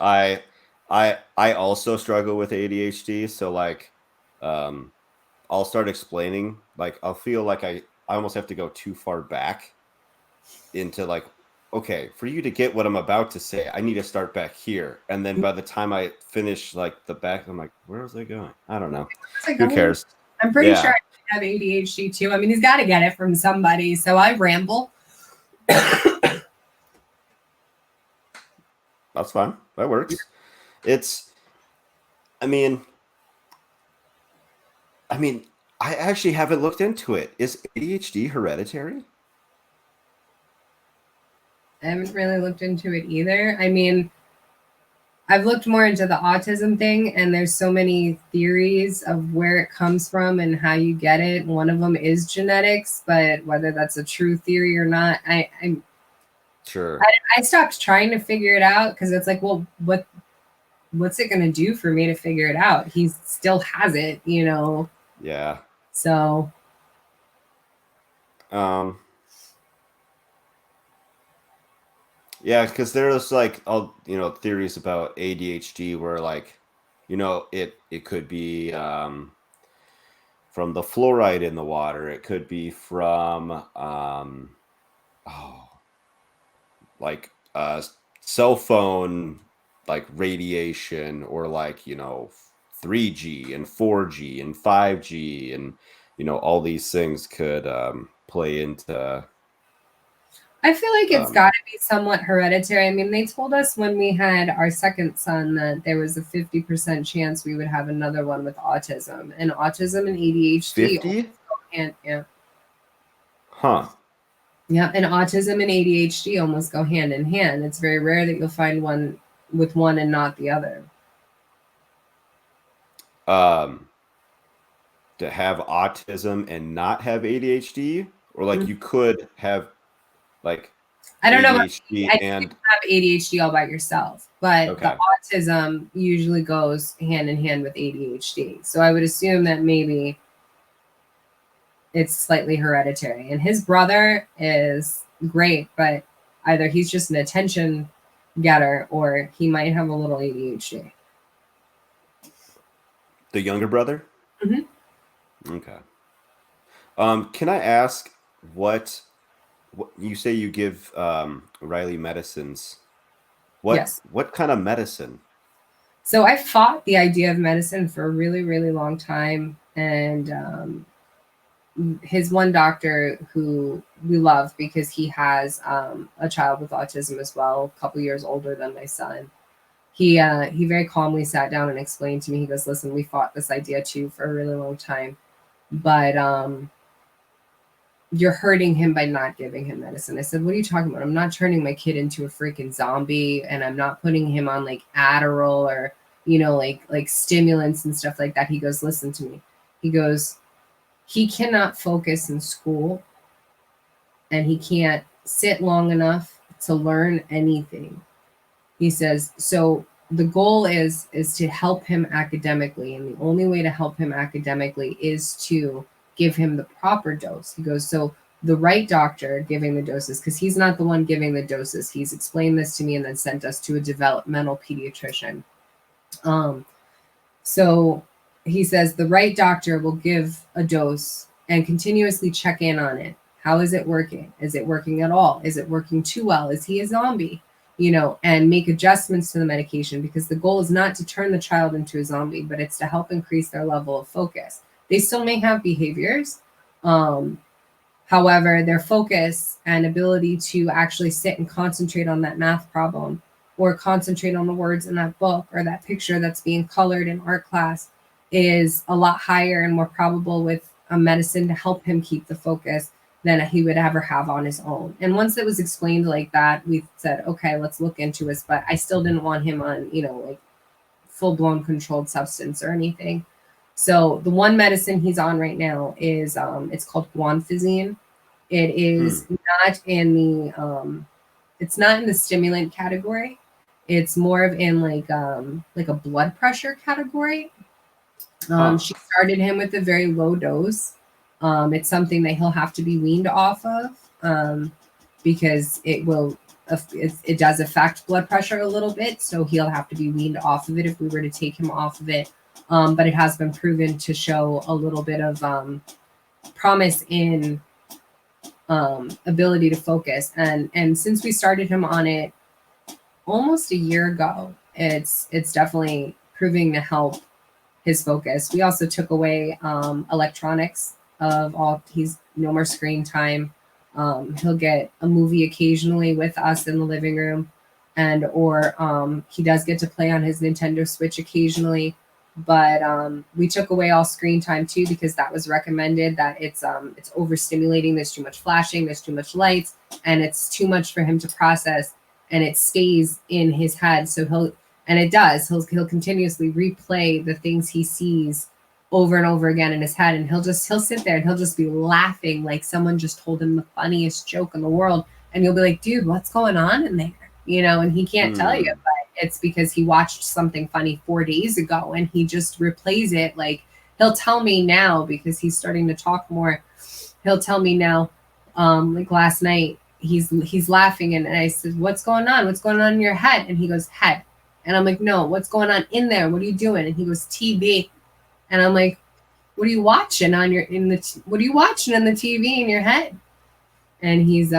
I I also struggle with ADHD, so like I'll start explaining, like I'll feel like I almost have to go too far back into like, okay, for you to get what I'm about to say, I need to start back here. And then by the time I finish like the back, I'm like, where was I going? I don't know. Who cares? I'm pretty sure Yeah. I have ADHD too. I mean, he's got to get it from somebody. So I ramble. That's fine. That works. It's I mean, I mean, I actually haven't looked into it. Is ADHD hereditary? I haven't really looked into it either. I mean, I've looked more into the autism thing, and there's so many theories of where it comes from and how you get it. One of them is genetics, but whether that's a true theory or not, Sure. I stopped trying to figure it out because it's like, well, what's it going to do for me to figure it out? He still has it, you know. Yeah. So Um yeah, because there's like all theories about ADHD where like it could be from the fluoride in the water. It could be from oh like cell phone like radiation or like 3G and 4G and 5G and all these things could play into I feel like it's um got to be somewhat hereditary. I mean, they told us when we had our second son that there was a 50% chance we would have another one with autism. And autism and ADHD almost 50. go hand, yeah. Huh. Yeah, and autism and ADHD almost go hand in hand. It's very rare that you'll find one with one and not the other. um to have autism and not have ADHD, or like you could have like I don't know about I ADHD think you and have ADHD all by yourself, but the okay. autism usually goes hand in hand with ADHD. So I would assume that maybe it's slightly hereditary. And his brother is great, but either he's just an attention getter or he might have a little ADHD. The younger brother? Mhm. Okay. Can I ask what you say you give Riley medicines? What Yes. what kind of medicine? So I fought the idea of medicine for a really, really long time. And his one doctor who we love because he has a child with autism as well, a couple years older than my son. He very calmly sat down and explained to me. He goes, "Listen, we fought this idea too for a really long time, but you're hurting him by not giving him medicine." I said, "What are you talking about? I'm not turning my kid into a freaking zombie, and I'm not putting him on like Adderall or like stimulants and stuff like that." He goes, "Listen to me." He goes, "He cannot focus in school, and he can't sit long enough to learn anything." He says, "So the goal is to help him academically, and the only way to help him academically is to give him the proper dose." He goes, "So the right doctor giving the doses, because he's not the one giving the doses. He's explained this to me and then sent us to a developmental pediatrician." Um, so he says the right doctor will give a dose and continuously check in on it. How is it working? Is it working at all? Is it working too well? Is he a zombie? And make adjustments to the medication, because the goal is not to turn the child into a zombie, but it's to help increase their level of focus. They still may have behaviors. Um, However, their focus and ability to actually sit and concentrate on that math problem or concentrate on the words in that book or that picture that's being colored in art class is a lot higher and more probable with a medicine to help him keep the focus than he would ever have on his own. And once it was explained like that, we said, okay, let's look into this. But I still didn't want him on, like full blown controlled substance or anything. So the one medicine he's on right now is it's called guanfacine. It is not in it's not in the stimulant category. It's more of in like a blood pressure category. She started him with a very low dose. It's something that he'll have to be weaned off of because it will it does affect blood pressure a little bit, so he'll have to be weaned off of it if we were to take him off of it. But it has been proven to show a little bit of promise in ability to focus. And since we started him on it almost a year ago, it's definitely proving to help his focus. We also took away electronics of all. He's no more screen time. He'll get a movie occasionally with us in the living room, and or he does get to play on his Nintendo Switch occasionally. But we took away all screen time too, because that was recommended that it's overstimulating. There's too much flashing, there's too much lights, and it's too much for him to process, and it stays in his head. So he'll continuously replay the things he sees over and over again in his head, and he'll sit there and he'll just be laughing like someone just told him the funniest joke in the world, and you'll be like, dude, what's going on in there, and he can't tell you, but it's because he watched something funny 4 days ago and he just replays it. Like, he'll tell me now, because he's starting to talk more, he'll tell me now, like last night he's laughing, and I said, what's going on in your head? And he goes, head. And I'm like, no, what's going on in there? What are you doing? And he goes, TV. And I'm like, what are you watching what are you watching in the TV in your head? And he's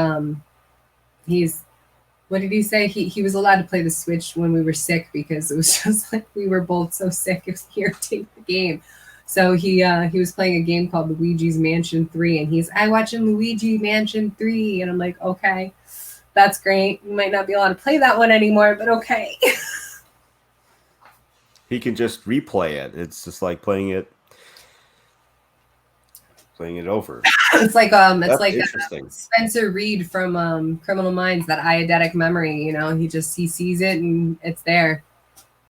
what did he say? He was allowed to play the Switch when we were sick, because it was just like we were both so sick, it was irritating the game. So he was playing a game called Luigi's Mansion 3, and I watching Luigi Mansion 3, and I'm like, okay, that's great. You might not be allowed to play that one anymore, but okay. He can just replay it. It's just like playing it over. It's like That's like interesting. Spencer Reed from Criminal Minds, that eidetic memory. He sees it and it's there.